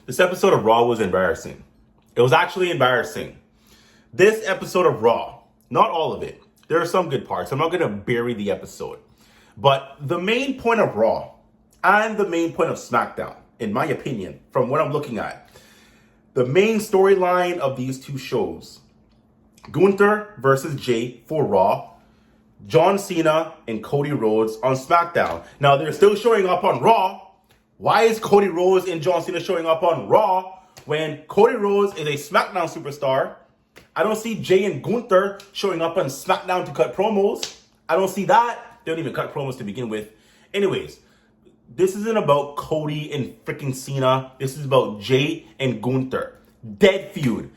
This episode of Raw was embarrassing. It was actually embarrassing. This episode of Raw, not all of it. There are some good parts. I'm not going to bury the episode. But the main point of Raw and the main point of SmackDown, in my opinion, from what I'm looking at, the main storyline of these two shows, Gunther versus Jey for Raw, John Cena and Cody Rhodes on SmackDown. Now, they're still showing up on Raw. Why is Cody Rhodes and John Cena showing up on Raw when Cody Rhodes is a SmackDown superstar? I don't see Jey and Gunther showing up on SmackDown to cut promos. I don't see that. They don't even cut promos to begin with. Anyways, this isn't about Cody and freaking Cena. This is about Jey and Gunther. Dead feud.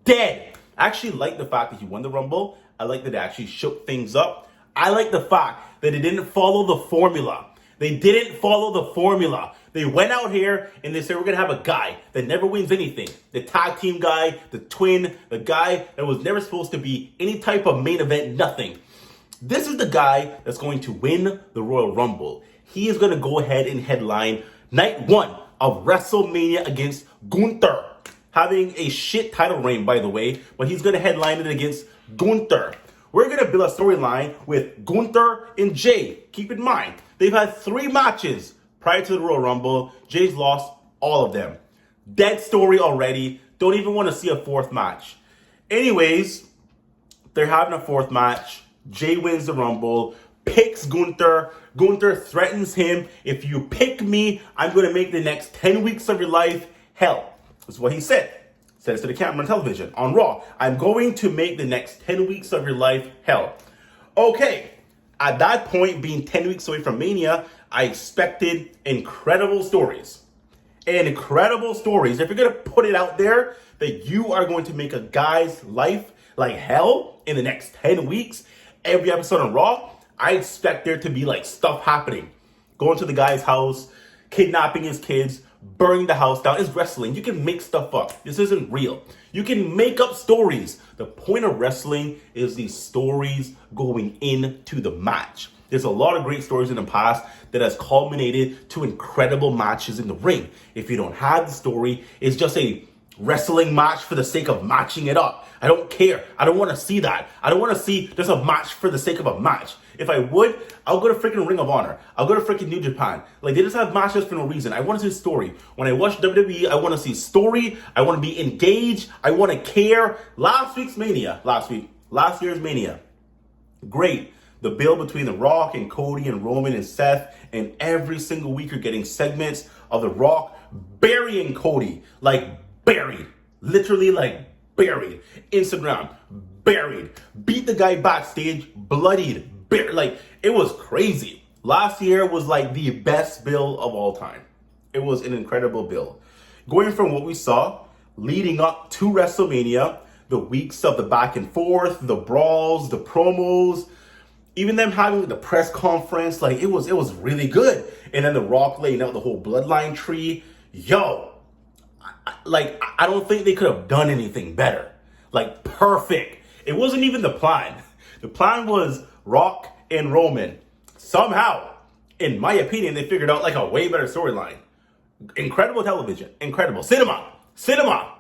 Dead. I actually like the fact that he won the Rumble. I like that they actually shook things up. I like the fact that they didn't follow the formula. They didn't follow the formula. They went out here and they said, we're going to have a guy that never wins anything. The tag team guy, the twin, the guy that was never supposed to be any type of main event, nothing. This is the guy that's going to win the Royal Rumble. He is going to go ahead and headline night one of WrestleMania against Gunther. Having a shit title reign, by the way, but he's going to headline it against Gunther. We're going to build a storyline with Gunther and Jey. Keep in mind, they've had 3 matches prior to the Royal Rumble. Jey's lost all of them. Dead story already. Don't even want to see a 4th match. Anyways, they're having a 4th match. Jey wins the Rumble, picks Gunther. Gunther threatens him. If you pick me, I'm going to make the next 10 weeks of your life hell. That's what he said. Says to the camera on television on Raw. I'm going to make the next 10 weeks of your life hell. Okay. At that point, being 10 weeks away from Mania, I expected incredible stories. And incredible stories. If you're going to put it out there that you are going to make a guy's life like hell in the next 10 weeks, every episode on Raw, I expect there to be like stuff happening. Going to the guy's house, kidnapping his kids, burning the house down. It's wrestling. You can make stuff up. This isn't real. You can make up stories. The point of wrestling is these stories going into the match. There's a lot of great stories in the past that has culminated to incredible matches in the ring. If you don't have the story, it's just a wrestling match for the sake of matching it up. I don't care. I don't want to see that. I don't want to see just a match for the sake of a match. If I would, I'll go to freaking Ring of Honor. I'll go to freaking New Japan. Like, they just have matches for no reason. I want to see story. When I watch WWE, I want to see story. I want to be engaged. I want to care. Last year's Mania. Great. The build between The Rock and Cody and Roman and Seth, and every single week you're getting segments of The Rock burying Cody. Like, buried. Literally, like, buried. Instagram, buried. Beat the guy backstage, bloodied. Like, it was crazy. Last year was like the best build of all time. It was an incredible build. Going from what we saw leading up to WrestleMania, the weeks of the back and forth, the brawls, the promos, even them having the press conference, like it was really good. And then The Rock laying out the whole bloodline tree. Yo, I don't think they could have done anything better. Like, perfect. It wasn't even the plan. The plan was Rock and Roman. Somehow, in my opinion, they figured out like a way better storyline. Incredible television. Incredible. Cinema.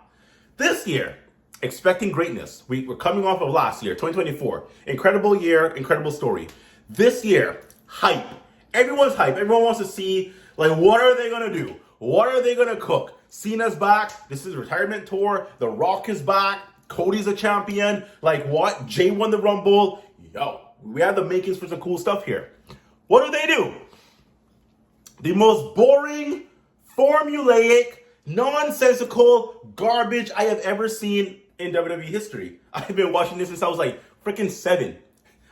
This year, expecting greatness. We're coming off of last year, 2024. Incredible year, incredible story. This year, hype. Everyone's hype. Everyone wants to see, like, what are they going to do? What are they going to cook? Cena's back. This is retirement tour. The Rock is back. Cody's a champion. Like, what? Jey won the Rumble. Yo, we have the makings for some cool stuff here. What do? The most boring, formulaic, nonsensical garbage I have ever seen in WWE history. I've been watching this since I was like freaking 7.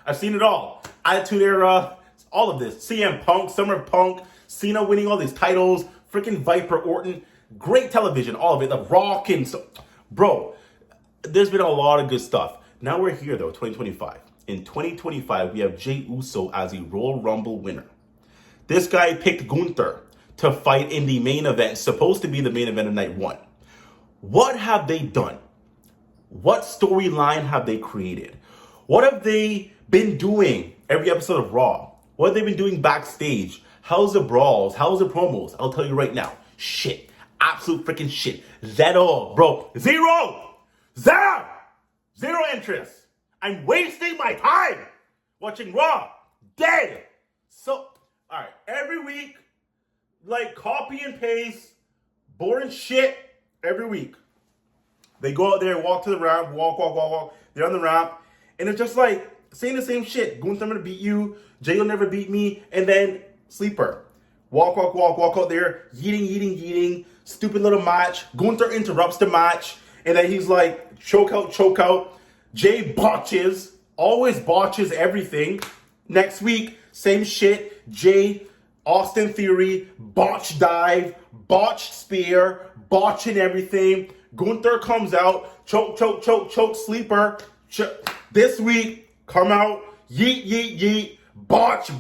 I've seen it all. Attitude Era, all of this. CM Punk, Summer Punk, Cena winning all these titles, freaking Viper Orton. Great television, all of it. The Rock and so... Bro, there's been a lot of good stuff. Now we're here though, 2025. In 2025, we have Jey Uso as a Royal Rumble winner. This guy picked Gunther to fight in the main event, supposed to be the main event of night 1. What have they done? What storyline have they created? What have they been doing every episode of Raw? What have they been doing backstage? How's the brawls? How's the promos? I'll tell you right now. Shit. Absolute freaking shit. Zero, bro. Zero interest. I'm wasting my time watching Raw. Dead. So, alright, every week, like copy and paste, boring shit every week. They go out there, walk to the ramp, walk. They're on the ramp, and it's just like saying the same shit. Gunther, I'm gonna beat you. Jey will never beat me. And then sleeper. Walk out there, yeeting. Stupid little match. Gunther interrupts the match, and then he's like, choke out. Jey botches, always botches everything. Next week, same shit. Jey, Austin Theory, botch dive, botched spear, botching everything. Gunther comes out, choke, sleeper. This week, come out, yeet, botch,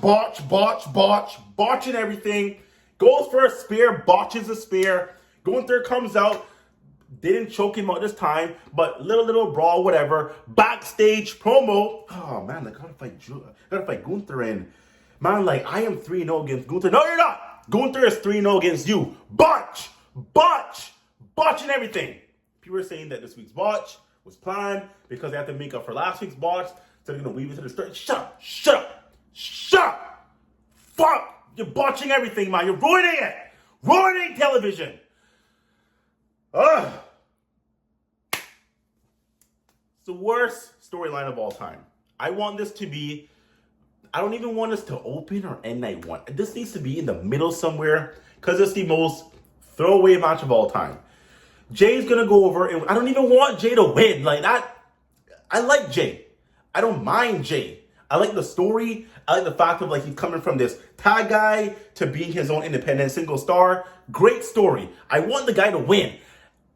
botching everything. Goes for a spear, botches a spear. Gunther comes out, didn't choke him out this time, but little brawl, whatever. Backstage promo. Oh man, I gotta fight Gunther, and man, like I am 3-0 against Gunther. No, you're not. Gunther is 3-0 against you. Botching everything. People are saying that this week's botch was planned because they have to make up for last week's botch, so they're gonna weave it to the story. Shut up. Fuck! You're botching everything, man. You're ruining it. Ruining television. Ugh. It's the worst storyline of all time. I want this to be, I don't even want this to open or end night one. This needs to be in the middle somewhere because it's the most throwaway match of all time. Jey's gonna go over, and I don't even want Jey to win. Like that, I like Jey. I don't mind Jey. I like the story. I like the fact of like he's coming from this tag guy to being his own independent single star. Great story. I want the guy to win.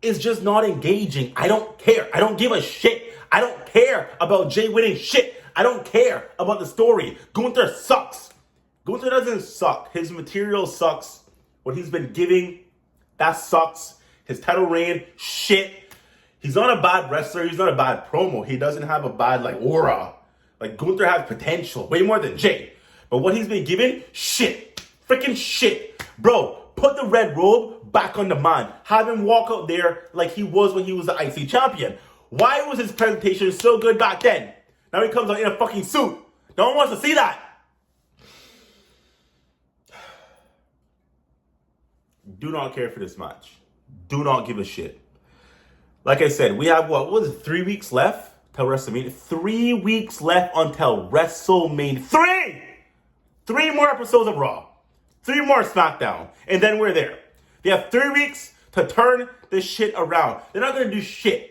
It's just not engaging. I don't care. I don't give a shit. I don't care about Jey winning shit. I don't care about the story. Gunther sucks. Gunther doesn't suck. His material sucks. What he's been giving, that sucks. His title reign, shit. He's not a bad wrestler. He's not a bad promo. He doesn't have a bad like aura. Like Gunther has potential, way more than Jey. But what he's been given, shit. Freaking shit. Bro, put the red robe back on the man. Have him walk out there like he was when he was the IC champion. Why was his presentation so good back then? Now he comes out in a fucking suit. No one wants to see that. Do not care for this match. Do not give a shit. Like I said, we have what was it, 3 weeks left till WrestleMania? 3 weeks left until WrestleMania. Three more episodes of Raw. 3 more SmackDown. And then we're there. They have 3 weeks to turn this shit around. They're not going to do shit.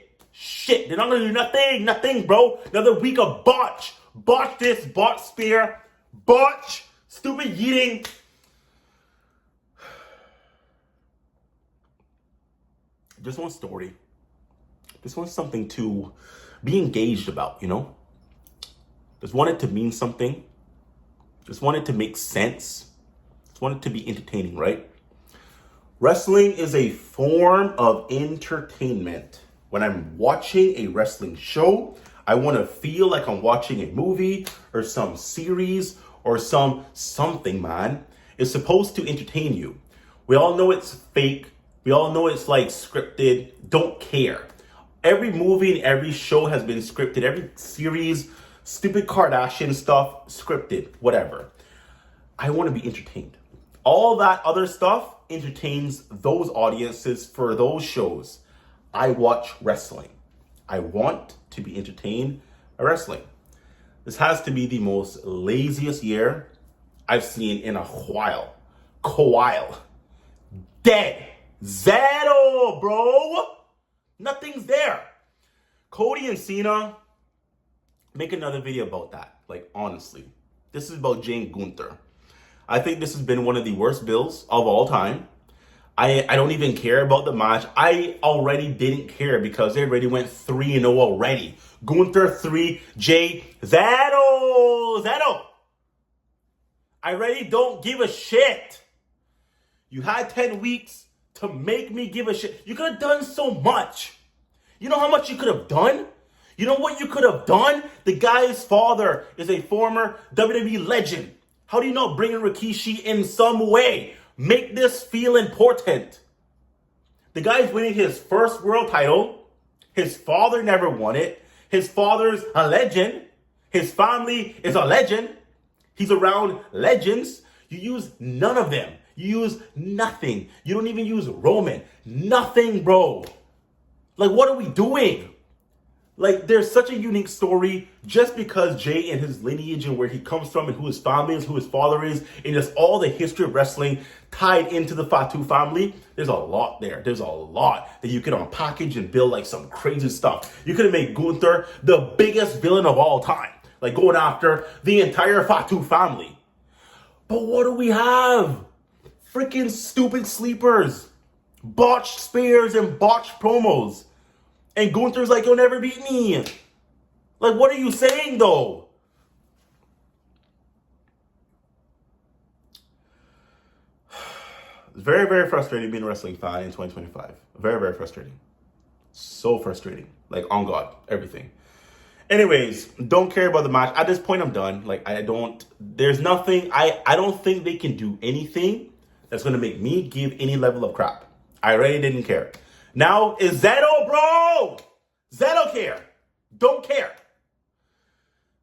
They're not going to do nothing, bro. Another week of botch. Botch this, botch spear. Botch. Stupid yeeting. Just one story. Just want something to be engaged about, you know? Just want it to mean something. Just want it to make sense. Just want it to be entertaining, right? Wrestling is a form of entertainment. When I'm watching a wrestling show, I want to feel like I'm watching a movie or some series or something, man. It's supposed to entertain you. We all know it's fake. We all know it's like scripted. Don't care. Every movie and every show has been scripted. Every series, stupid Kardashian stuff, scripted, whatever. I want to be entertained. All that other stuff entertains those audiences for those shows. I watch wrestling. I want to be entertained by wrestling. This has to be the most laziest year I've seen in a while. Dead. Zero, bro. Nothing's there. Cody and Cena, make another video about that. Like, honestly. This is about Jey Gunther. I think this has been one of the worst builds of all time. I don't even care about the match. I already didn't care because they already went 3-0 already. Gunther 3, Jey 0. I already don't give a shit. You had 10 weeks to make me give a shit. You could have done so much. You know how much you could have done? You know what you could have done? The guy's father is a former WWE legend. How do you not bring in Rikishi in some way? Make this feel important. The guy's winning his first world title. His father never won it. His father's a legend. His family is a legend. He's around legends. You use none of them. You use nothing. You don't even use Roman. Nothing, bro. Like, what are we doing? Like, there's such a unique story just because Jey and his lineage and where he comes from and who his family is, who his father is, and just all the history of wrestling tied into the Fatu family. There's a lot there. There's a lot that you could unpackage and build like some crazy stuff. You could have made Gunther the biggest villain of all time, like going after the entire Fatu family. But what do we have? Freaking stupid sleepers, botched spears and botched promos. And Gunther's like, you'll never beat me. Like, what are you saying, though? It's very, very frustrating being a wrestling fan in 2025. Very, very frustrating. So frustrating. Like, on God, everything. Anyways, don't care about the match. At this point, I'm done. Like, there's nothing, I don't think they can do anything that's going to make me give any level of crap. I already didn't care. Now, is Zeto, bro? Zeto care. Don't care.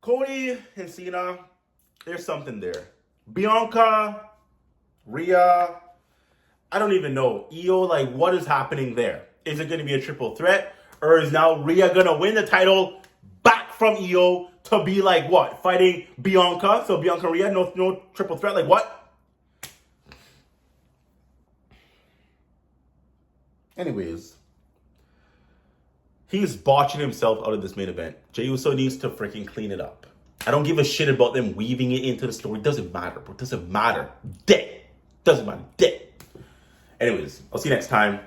Cody and Cena, there's something there. Bianca, Rhea, I don't even know. Io, like, what is happening there? Is it going to be a triple threat? Or is now Rhea going to win the title back from Io to be like, what? Fighting Bianca? So Bianca, Rhea, no triple threat? Like, what? Anyways, he's botching himself out of this main event. Jey Uso needs to freaking clean it up. I don't give a shit about them weaving it into the story. It doesn't matter, bro. It doesn't matter. Dead. Doesn't matter. Dead. Anyways, I'll see you next time.